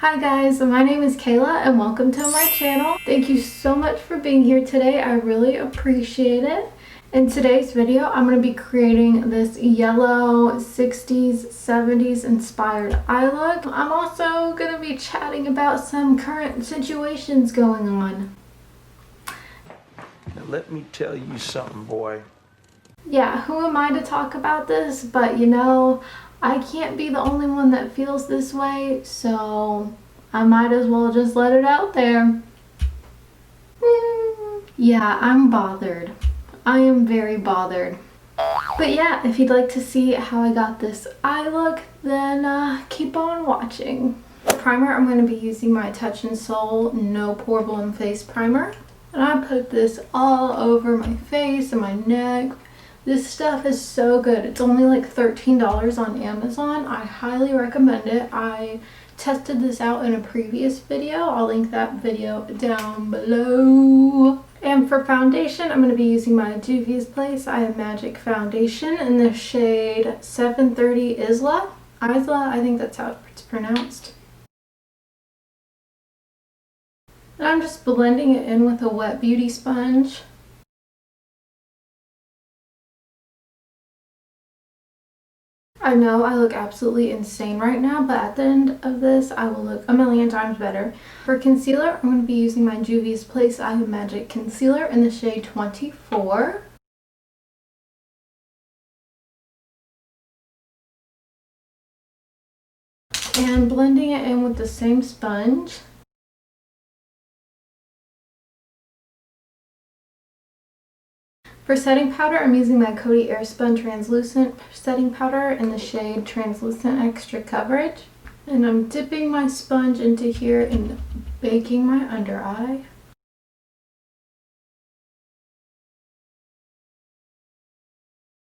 Hi guys, my name is Kayla and welcome to my channel. Thank you so much for being here today. I really appreciate it. In today's video, I'm going to be creating this yellow 60s, 70s inspired eye look. I'm also going to be chatting about some current situations going on. Now let me tell you something, boy. Yeah, who am I to talk about this? But you know, I can't be the only one that feels this way, so I might as well just let it out there. Yeah, I'm bothered. I am very bothered. But yeah, if you'd like to see how I got this eye look, then keep on watching. The primer, I'm going to be using my Touch in Sol No Poreblem Face Primer. And I put this all over my face and my neck. This stuff is so good. It's only like $13 on Amazon. I highly recommend it. I tested this out in a previous video. I'll link that video down below. And for foundation, I'm going to be using my Juvia's Place I Am Magic Foundation in the shade 730 Isla. I think that's how it's pronounced. And I'm just blending it in with a wet beauty sponge. I know I look absolutely insane right now, but at the end of this, I will look a million times better. For concealer, I'm going to be using my Juvia's Place I Am Magic Concealer in the shade 24. And blending it in with the same sponge. For setting powder, I'm using my Coty Airspun Translucent Setting Powder in the shade Translucent Extra Coverage. And I'm dipping my sponge into here and baking my under eye.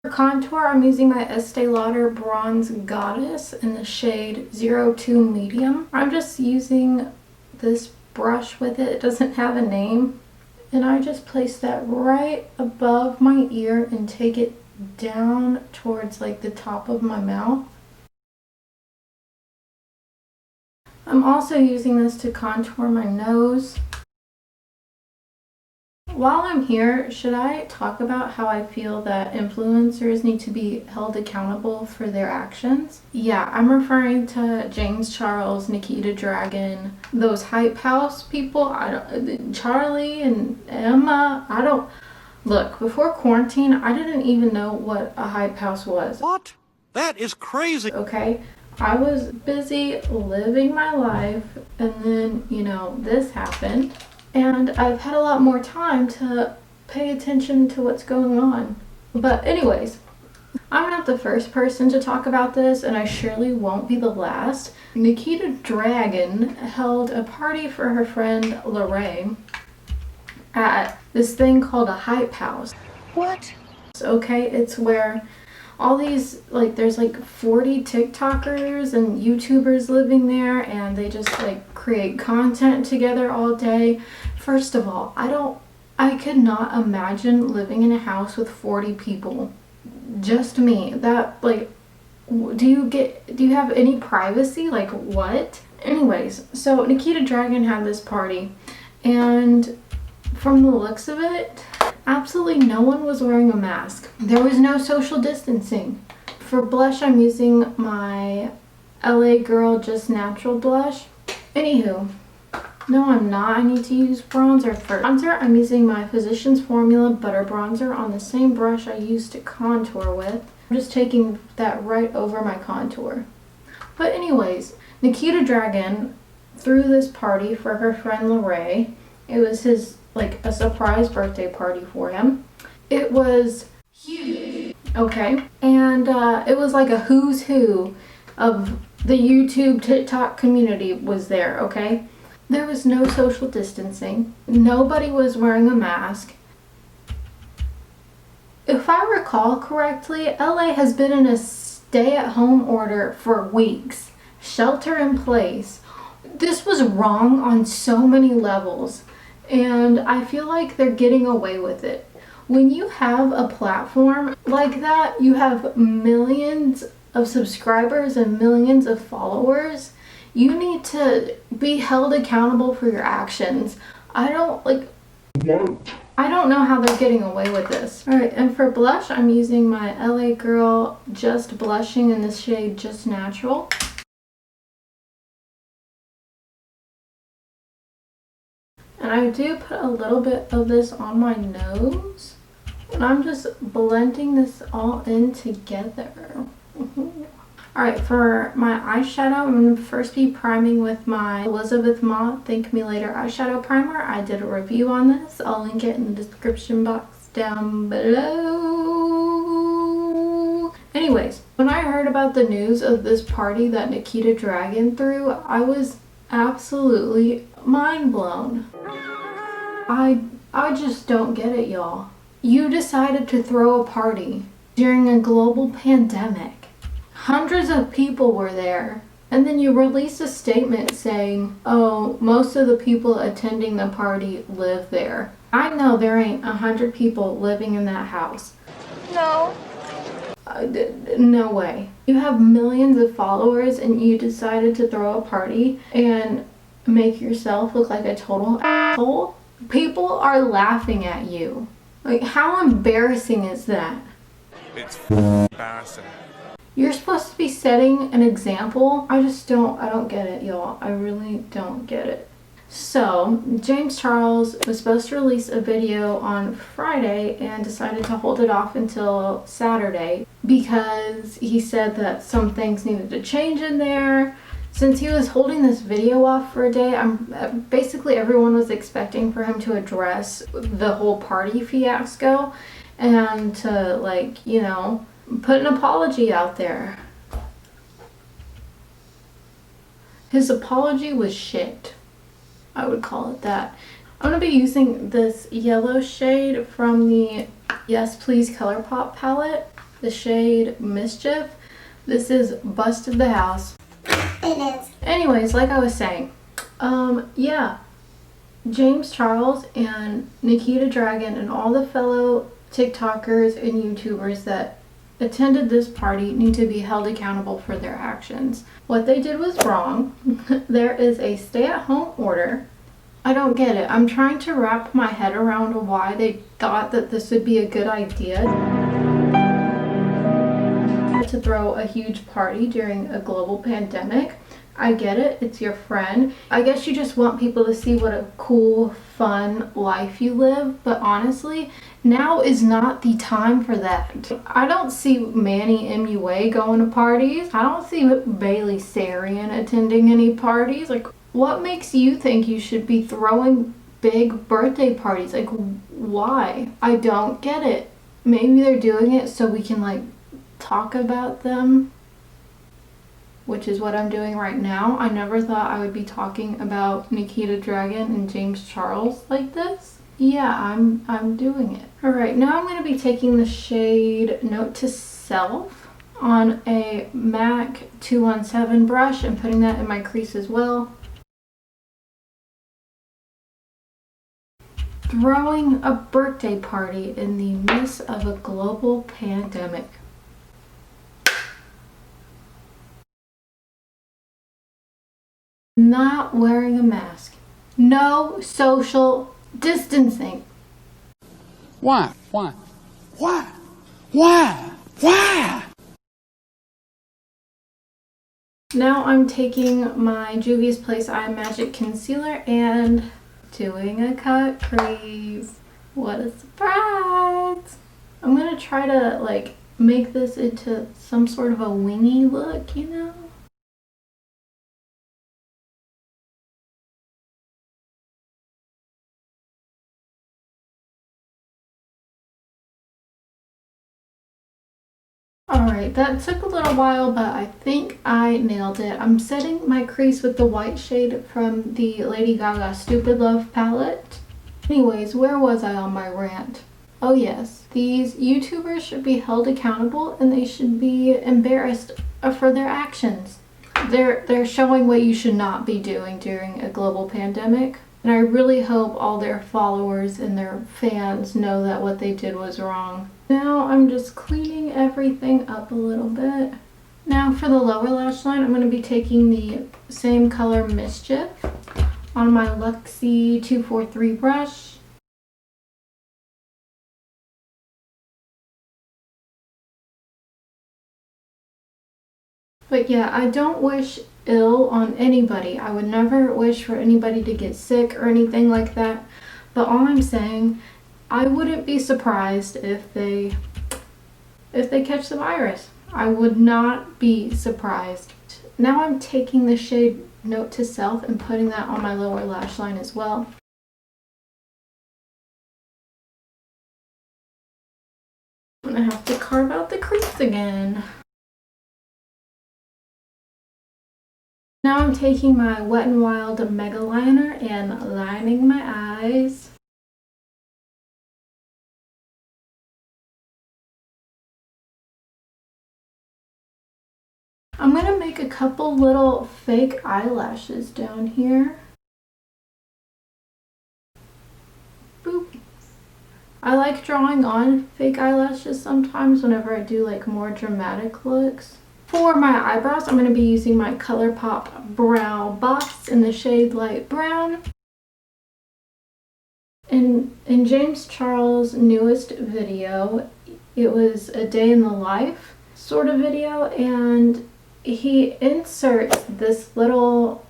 For contour, I'm using my Estee Lauder Bronze Goddess in the shade 02 Medium. I'm just using this brush with it. It doesn't have a name. And I just place that right above my ear and take it down towards like the top of my mouth. I'm also using this to contour my nose. While I'm here, should I talk about how I feel that influencers need to be held accountable for their actions? Yeah, I'm referring to James Charles, Nikita Dragon, those Hype House people. Charlie and Emma. Look, before quarantine, I didn't even know what a Hype House was. What? That is crazy. Okay, I was busy living my life, and then, you know, this happened. And I've had a lot more time to pay attention to what's going on. But anyways, I'm not the first person to talk about this, and I surely won't be the last. Nikita Dragon held a party for her friend Lorraine at this thing called a Hype House. What? Okay, it's where all these, like, there's like 40 TikTokers and YouTubers living there, and they just like create content together all day. Have all, I could not imagine living in a house with 40 people. Just me. That, like, do you have any privacy? Like, what? Anyways, so Nikita Dragon had this party, and from the looks of it, absolutely no one was wearing a mask. There was no social distancing. For blush, I'm using my LA Girl Just Natural blush. Anywho, no, I'm not. I need to use bronzer first. Bronzer, I'm using my Physicians Formula Butter Bronzer on the same brush I used to contour with. I'm just taking that right over my contour. But anyways, Nikita Dragon threw this party for her friend Lorraine. It was his, like, a surprise birthday party for him. It was huge. Okay. And it was like a who's who of the YouTube TikTok community was there, okay? There was no social distancing. Nobody was wearing a mask. If I recall correctly, LA has been in a stay-at-home order for weeks. Shelter in place. This was wrong on so many levels, and I feel like they're getting away with it. When you have a platform like that, you have millions of subscribers and millions of followers. You need to be held accountable for your actions. I don't know how they're getting away with this. Alright, and for blush, I'm using my LA Girl Just Blushing in this shade Just Natural. And I do put a little bit of this on my nose. And I'm just blending this all in together. Alright, for my eyeshadow, I'm going to first be priming with my Elizabeth Mott Thank Me Later eyeshadow primer. I did a review on this. I'll link it in the description box down below. Anyways, when I heard about the news of this party that Nikita Dragon threw, I was absolutely mind blown. I just don't get it, y'all. You decided to throw a party during a global pandemic. Hundreds of people were there. And then you released a statement saying, oh, most of the people attending the party live there. I know there ain't 100 people living in that house. No. No way. You have millions of followers and you decided to throw a party and make yourself look like a total asshole? People are laughing at you. Like, how embarrassing is that? It's embarrassing. You're supposed to be setting an example. I don't get it, y'all. I really don't get it. So, James Charles was supposed to release a video on Friday and decided to hold it off until Saturday because he said that some things needed to change in there. Since he was holding this video off for a day, basically everyone was expecting for him to address the whole party fiasco and to, like, you know, put an apology out there. His apology was shit. I would call it that. I'm going to be using this yellow shade from the Yes Please ColourPop palette, the shade Mischief. This is Busted the House. It is. Anyways, like I was saying, yeah, James Charles and Nikita Dragon and all the fellow TikTokers and YouTubers that attended this party need to be held accountable for their actions. What they did was wrong. There is a stay-at-home order. I don't get it. I'm trying to wrap my head around why they thought that this would be a good idea to throw a huge party during a global pandemic. I get it, it's your friend. I guess you just want people to see what a cool, fun life you live, but honestly, now is not the time for that. I don't see Manny MUA going to parties. I don't see Bailey Sarian attending any parties. Like, what makes you think you should be throwing big birthday parties? Like, why? I don't get it. Maybe they're doing it so we can, like, talk about them, which is what I'm doing right now. I never thought I would be talking about Nikita Dragon and James Charles like this. Yeah, I'm doing it. Alright, now I'm going to be taking the shade Note to Self on a MAC 217 brush and putting that in my crease as well. Throwing a birthday party in the midst of a global pandemic. Not wearing a mask. No social distancing. Why? Why? Why? Why? Why? Now I'm taking my Juvia's Place Eye Magic Concealer and doing a cut crease. What a surprise! I'm gonna try to, like, make this into some sort of a wingy look, you know? Alright, that took a little while, but I think I nailed it. I'm setting my crease with the white shade from the Lady Gaga Stupid Love palette. Anyways, where was I on my rant? Oh yes, these YouTubers should be held accountable and they should be embarrassed for their actions. They're showing what you should not be doing during a global pandemic. And I really hope all their followers and their fans know that what they did was wrong. Now I'm just cleaning everything up a little bit. Now for the lower lash line, I'm going to be taking the same color Mischief on my Luxie 243 brush. But yeah, I don't wish ill on anybody. I would never wish for anybody to get sick or anything like that. But all I'm saying, I wouldn't be surprised if they catch the virus. I would not be surprised. Now I'm taking the shade Note to Self and putting that on my lower lash line as well. I'm gonna have to carve out the crease again. Now I'm taking my Wet n Wild Megaliner and lining my eyes. I'm going to make a couple little fake eyelashes down here. Boop. I like drawing on fake eyelashes sometimes whenever I do like more dramatic looks. For my eyebrows, I'm going to be using my ColourPop Brow Boss in the shade Light Brown. In James Charles' newest video, it was a day in the life sort of video, and he inserts this little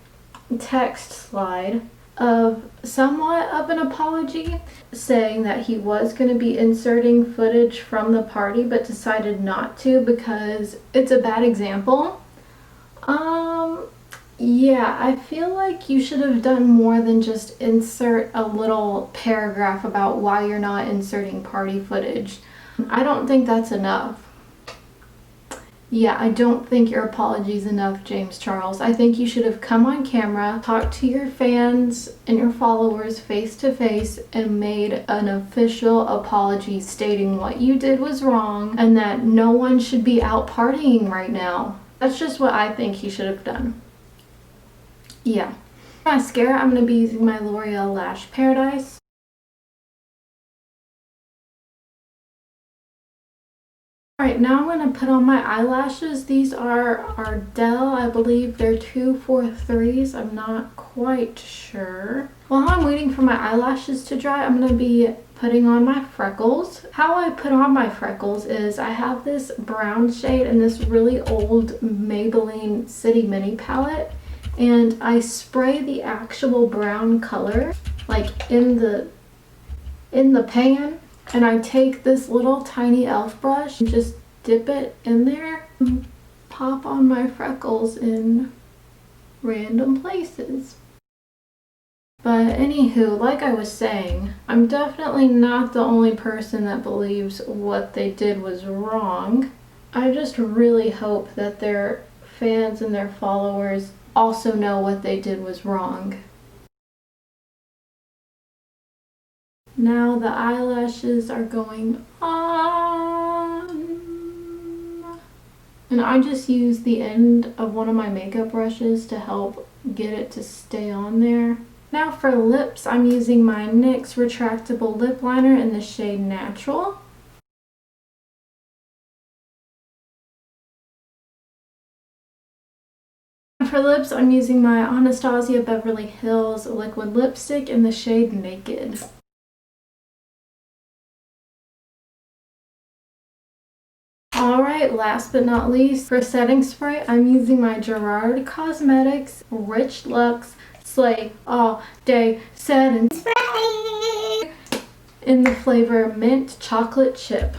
text slide of somewhat of an apology, saying that he was going to be inserting footage from the party but decided not to because it's a bad example. Yeah, I feel like you should have done more than just insert a little paragraph about why you're not inserting party footage. I don't think that's enough. Yeah, I don't think your apology is enough, James Charles. I think you should have come on camera, talked to your fans and your followers face to face, and made an official apology stating what you did was wrong and that no one should be out partying right now. That's just what I think he should have done. Yeah. Mascara, I'm going to be using my L'Oreal Lash Paradise. Alright, now I'm going to put on my eyelashes. These are Ardell, I believe they're 243s. I'm not quite sure. While I'm waiting for my eyelashes to dry, I'm going to be putting on my freckles. How I put on my freckles is I have this brown shade in this really old Maybelline City Mini palette, and I spray the actual brown color like in the pan. And I take this little tiny e.l.f. brush and just dip it in there and pop on my freckles in random places. But anywho, like I was saying, I'm definitely not the only person that believes what they did was wrong. I just really hope that their fans and their followers also know what they did was wrong. Now the eyelashes are going on, and I just use the end of one of my makeup brushes to help get it to stay on there. Now for lips, I'm using my NYX retractable lip liner in the shade Natural. For lips, I'm using my Anastasia Beverly Hills liquid lipstick in the shade Naked. Alright, last but not least, for setting spray, I'm using my Gerard Cosmetics Rich Luxe Slay All Day Setting Spray in the flavor Mint Chocolate Chip.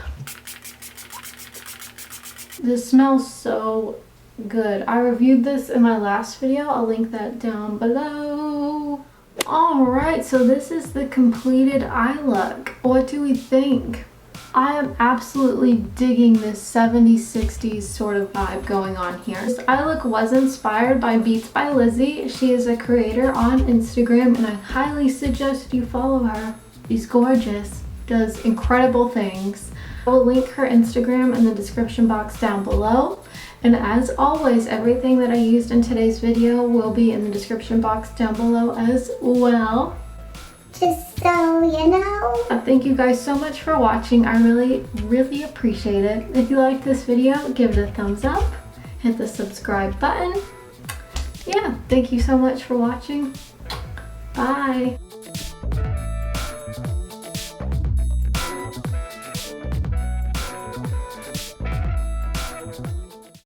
This smells so good. I reviewed this in my last video. I'll link that down below. Alright, so this is the completed eye look. What do we think? I am absolutely digging this 70s, 60s sort of vibe going on here. This eye look was inspired by Beats by Lizzie. She is a creator on Instagram and I highly suggest you follow her. She's gorgeous, does incredible things. I will link her Instagram in the description box down below. And as always, everything that I used in today's video will be in the description box down below as well. Just so you know. Thank you guys so much for watching. I really appreciate it. If you liked this video, give it a thumbs up. hit the subscribe button. Yeah, thank you so much for watching. Bye.